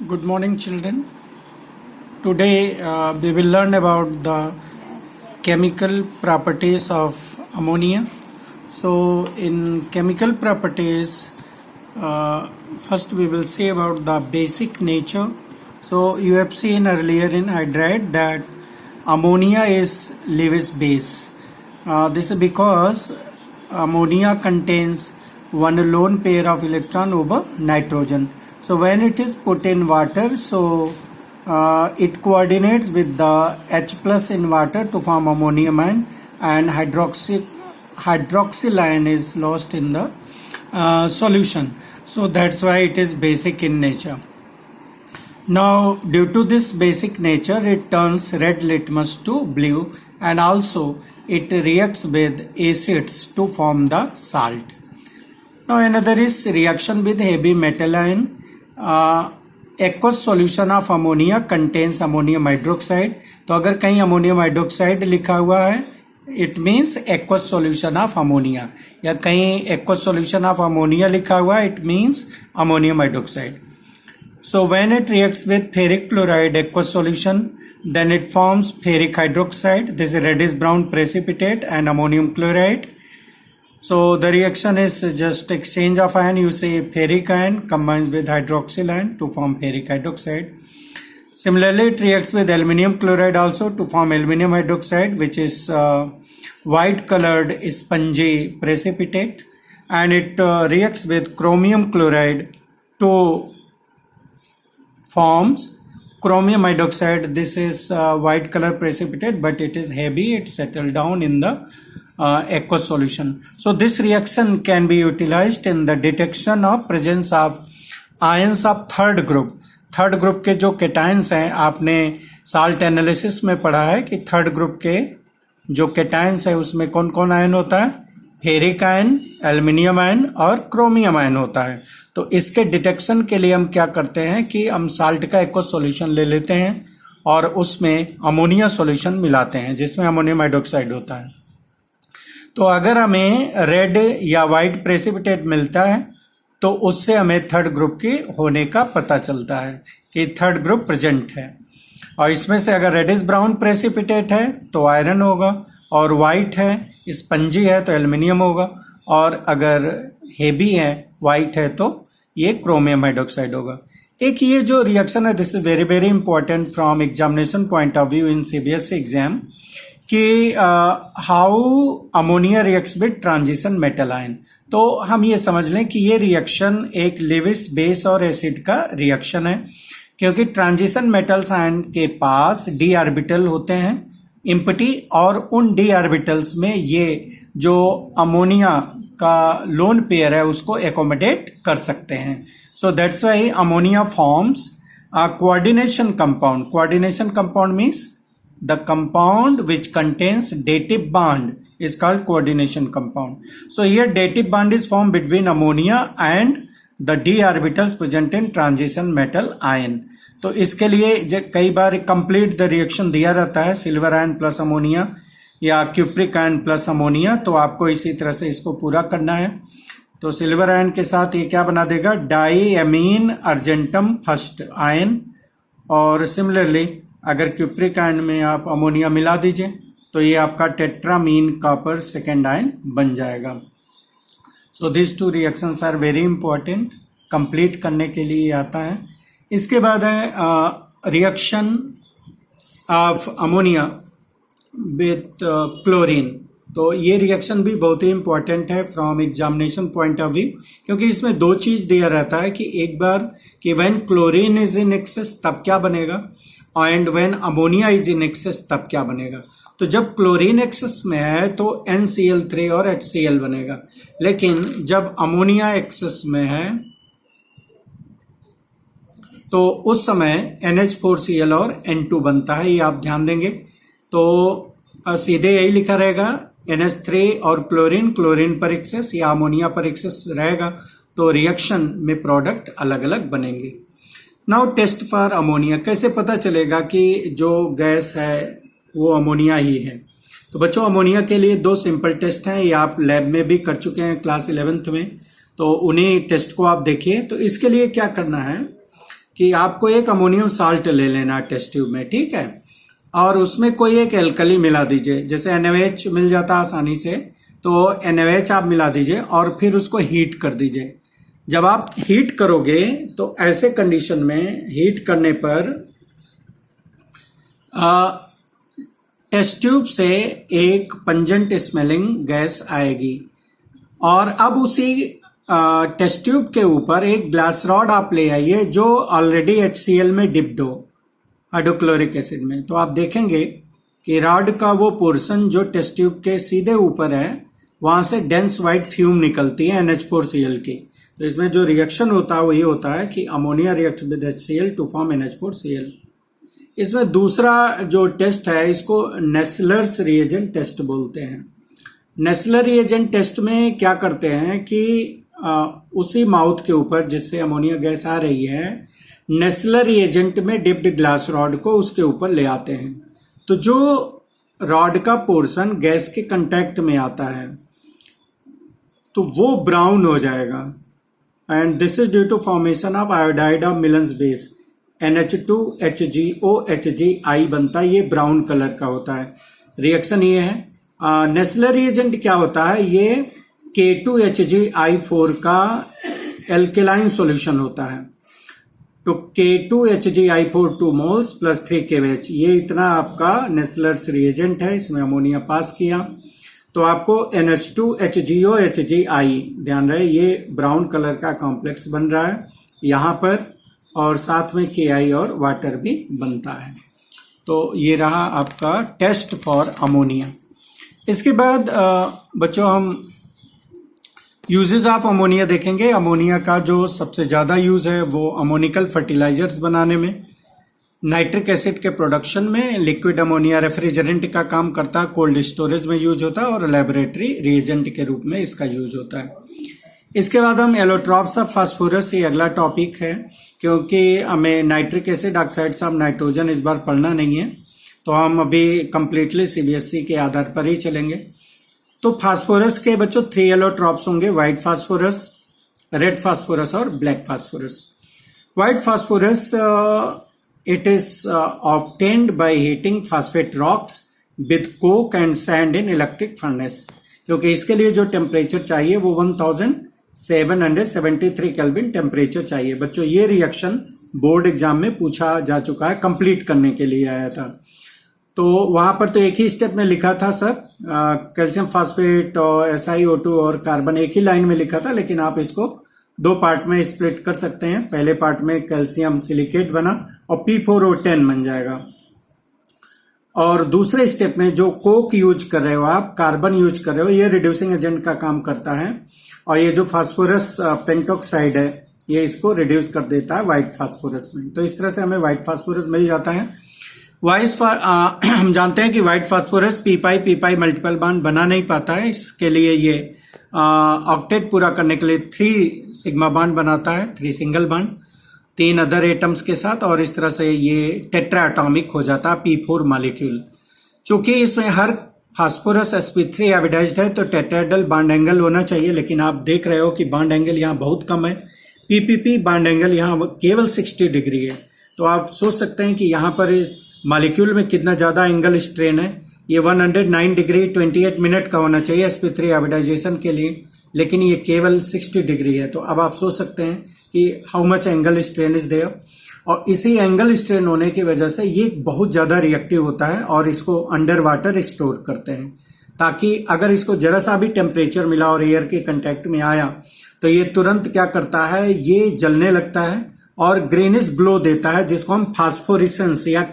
Good morning, children. Today we will learn about the chemical properties of ammonia. So, in chemical properties, first we will see about the basic nature. So, you have seen earlier in hydride that ammonia is Lewis base. This is because ammonia contains one lone pair of electron over nitrogen. So when it is put in water, so it coordinates with the H plus in water to form ammonium ion, and hydroxyl ion is lost in the solution. So that's why it is basic in nature. Now, due to this basic nature, it turns red litmus to blue, and also it reacts with acids to form the salt. Now, another is reaction with heavy metal ion. Aqueous solution of ammonia contains ammonium hydroxide. तो अगर कहीं ammonium hydroxide लिखा हुआ है, it means aqueous solution of ammonia, या कहीं aqueous solution of ammonia लिखा हुआ है, it means ammonium hydroxide. So when it reacts with ferric chloride aqueous solution, then it forms ferric hydroxide. This is reddish brown precipitate and ammonium chloride. So the reaction is just exchange of ion. You say ferric ion combines with hydroxyl ion to form ferric hydroxide. Similarly, it reacts with aluminium chloride also to form aluminium hydroxide, which is white colored spongy precipitate, and it reacts with chromium chloride to forms chromium hydroxide. This is white color precipitate, but it is heavy. It settled down in the aqueous solution. So this reaction can be utilized in the detection of presence of ions of third group. Third group के जो cations हैं, आपने salt analysis में पढ़ा है कि third group के जो केटायंस है उसमें कौन कौन आयन होता है, फेरिक आयन, एल्युमिनियम आयन और क्रोमियम आयन होता है. तो इसके डिटेक्शन के लिए हम क्या करते हैं कि हम साल्ट का एक्वस सॉल्यूशन ले लेते हैं और उसमें अमोनिया सॉल्यूशन मिलाते हैं जिसमें अमोनियम हाइड्रोक्साइड होता है. तो अगर हमें रेड या वाइट प्रेसिपिटेट मिलता है तो उससे हमें थर्ड ग्रुप की होने का पता चलता है कि थर्ड ग्रुप प्रेजेंट है. और इसमें से अगर रेडिश ब्राउन प्रेसिपिटेट है तो आयरन होगा, और वाइट है, स्पंजी है तो एल्युमिनियम होगा, और अगर हेवी है, वाइट है, तो ये क्रोमियम हाइड्रोक्साइड होगा. एक ये जो रिएक्शन है, this is very very important from examination point of view in CBSE exam, कि how ammonia reacts with transition metal ion. तो हम ये समझ लें कि ये रिएक्शन एक लेविस बेस और एसिड का रिएक्शन है, क्योंकि ट्रांजिशन मेटल्स आयन के पास डी ऑर्बिटल होते हैं इम्पटी, और उन डी ऑर्बिटल्स में ये जो अमोनिया का लोन पेयर है उसको एकोमोडेट कर सकते हैं. So that's why ammonia forms a coordination compound. Coordination compound means the compound which contains dative bond is called coordination compound. So here dative bond is formed between ammonia and the d orbitals present in transition metal ion. तो इसके लिए कई बार complete the reaction दिया रहता है, silver ion plus ammonia या cupric ion plus ammonia, तो आपको इसी तरह से इसको पूरा करना है. तो सिल्वर आयन के साथ ये क्या बना देगा, diammine argentum first ion, और सिमिलरली अगर क्यूप्रिक आयन में आप अमोनिया मिला दीजिए तो ये आपका टेट्रामीन कॉपर सेकेंड आयन बन जाएगा. So this two reactions are very important, complete करने के लिए आता है. इसके बाद है reaction of ammonia with chlorine. तो ये रिएक्शन भी बहुत ही इंपॉर्टेंट है from examination point of view, क्योंकि इसमें दो चीज दिया रहता है कि एक बार कि when chlorine is in excess तब क्या बनेगा, and when ammonia is in excess तब क्या बनेगा. तो जब क्लोरीन एक्सेस में है तो NCl3 और HCl बनेगा, लेकिन जब अमोनिया एक्सेस में है तो उस समय NH4Cl और N2 बनता है. ये आप ध्यान देंगे तो सीधे यही लिखा रहेगा NH3 और क्लोरीन, क्लोरीन पर एक्सेस या अमोनिया पर एक्सेस रहेगा, तो रिएक्शन में प्रोडक्ट अलग अलग बनेंगे. Now test for ammonia. कैसे पता चलेगा कि जो गैस है वो अमोनिया ही है. तो बच्चों, अमोनिया के लिए दो सिंपल टेस्ट हैं, ये आप लैब में भी कर चुके हैं क्लास 11th में, तो उन्हीं टेस्ट को आप देखिए. तो इसके लिए क्या करना है कि आपको एक अमोनियम साल्ट ले लेना टेस्ट ट्यूब में, ठीक है, और उसमें कोई एक एल्कली मिला दीजिए, जैसे NaOH मिल जाता आसानी से, तो NaOH आप मिला दीजिए और फिर उसको हीट कर दीजिए। जब आप हीट करोगे तो ऐसे कंडीशन में हीट करने पर टेस्ट ट्यूब से एक पंजेंट स्मेलिंग गैस आएगी, और अब उसी टेस्ट ट्यूब के ऊपर एक ग्लास रॉड आप ले आइए जो ऑलरेडी HCl में डिप्ड हो, हाइड्रोक्लोरिक एसिड में। तो आप देखेंगे कि रॉड का वो पोर्शन जो टेस्ट ट्यूब के सीधे ऊपर है, वहां से डेंस वाइट फ्यूम निकलती है NH4Cl की। तो इसमें जो रिएक्शन होता है वो ये होता है कि ammonia reacts with HCl to form NH4Cl। इसमें दूसरा जो टेस्ट है इसको नेस्लर्स रिएजेंट टेस्ट बोलते हैं। नेस्लर रिएजेंट टेस्ट में क्या करते हैं कि उसी माउथ के ऊपर जिससे अमोनिया गैस आ रही है, नेस्लर रिएजेंट में डिप्ड ग्लास रॉड को उसके ऊपर ले आते हैं। तो जो रॉड का पोर्शन गैस के कांटेक्ट में आता है तो वो ब्राउन हो जाएगा, and this is due to formation of iodide of Millon's base, NH2HgOHgI बनता है, ये ब्राउन कलर का होता है। रिएक्शन ये है। नेस्लर रिएजेंट क्या होता है, ये K2HgI4 का एल्केलाइन सॉल्यूशन होता है। तो K2HgI4 2 मोल्स प्लस 3 KOH, ये इतना आपका नेस्लर्स रिएजेंट है। इसमें अमोनिया पास किया तो आपको NH2HgOHgI, ध्यान रहे ये ब्राउन कलर का कॉम्प्लेक्स बन रहा है यहाँ पर, और साथ में Ki और वाटर भी बनता है। तो ये रहा आपका टेस्ट फॉर अमोनिया। इसके बाद बच्चों हम यूजेस ऑफ अमोनिया देखेंगे। अमोनिया का जो सबसे ज़्यादा यूज़ है वो अमोनिकल फर्टिलाइजर्स बनाने में, नाइट्रिक एसिड के प्रोडक्शन में, लिक्विड अमोनिया रेफ्रिजरेंट का काम करता है, कोल्ड स्टोरेज में यूज होता है, और लेबोरेटरी रिएजेंट के रूप में इसका यूज होता है। इसके बाद हम एलोट्रॉप्स ऑफ फास्फोरस, ये अगला टॉपिक है, क्योंकि हमें nitric acid, oxides of nitrogen इस बार पढ़ना नहीं है, तो हम अभी कंप्लीटली CBSE के आधार पर ही चलेंगे। तो फास्फोरस के बच्चों 3 एलोट्रॉप्स होंगे, व्हाइट फास्फोरस, रेड फास्फोरस और black phosphorus. White phosphorus it is obtained by heating phosphate rocks with Coke and sand in electric furnace, क्योंकि इसके लिए जो टेम्परेचर चाहिए वो 1773 केल्विन टेम्परेचर चाहिए। बच्चों ये रिएक्शन बोर्ड एग्जाम में पूछा जा चुका है, कंप्लीट करने के लिए आया था। तो वहां पर तो एक ही स्टेप में लिखा था सर, कैल्शियम फास्फेट और SiO2 और कार्बन एक ही लाइन में लिखा था, लेकिन आप इसको 2 पार्ट में स्प्लिट कर सकते हैं। पहले पार्ट में कैल्शियम सिलिकेट बना और P4O10 बन जाएगा, और दूसरे स्टेप में जो कोक यूज कर रहे हो आप, कार्बन यूज कर रहे हो, ये रिड्यूसिंग एजेंट का काम करता है, और ये जो फास्फोरस पेंटॉक्साइड है ये इसको रिड्यूस कर देता है व्हाइट फास्फोरस में। तो इस तरह से हमें व्हाइट फास्फोरस मिल जाता है। हम जानते हैं कि white phosphorus P multiple bond बना नहीं पाता है, इसके लिए ये ऑक्टेट पूरा करने के लिए 3 सिग्मा बॉन्ड बनाता है, 3 सिंगल बॉन्ड 3 अदर एटम्स के साथ, और इस तरह से ये टेट्रा एटॉमिक हो जाता है P4 मॉलिक्यूल। चूंकि इसमें हर फास्फोरस sp3 एविडाइज्ड है तो टेट्राहेड्रल बॉन्ड एंगल होना चाहिए, लेकिन आप देख रहे हो कि बॉन्ड एंगल यहाँ बहुत कम है। PPP बॉन्ड एंगल यहाँ केवल 60 डिग्री है। तो आप सोच सकते हैं कि यहाँ पर मॉलिक्यूल में कितना ज्यादा एंगल स्ट्रेन है। ये 109 डिग्री 28 मिनट का होना चाहिए sp3 एविडाइजेशन के लिए, लेकिन ये केवल 60 डिग्री है। तो अब आप सोच सकते हैं कि how much angle strain is there, और इसी एंगल स्ट्रेन होने की वजह से ये बहुत ज्यादा रिएक्टिव होता है, और इसको अंडर वाटर स्टोर करते हैं, ताकि अगर इसको जरा सा भी टेम्परेचर मिला और एयर के कांटेक्ट में आया तो ये तुरंत क्या करता है, ये जलने लगता है और ग्रीनिश ग्लो देता है, जिसको हम फास्फोरेसेंस या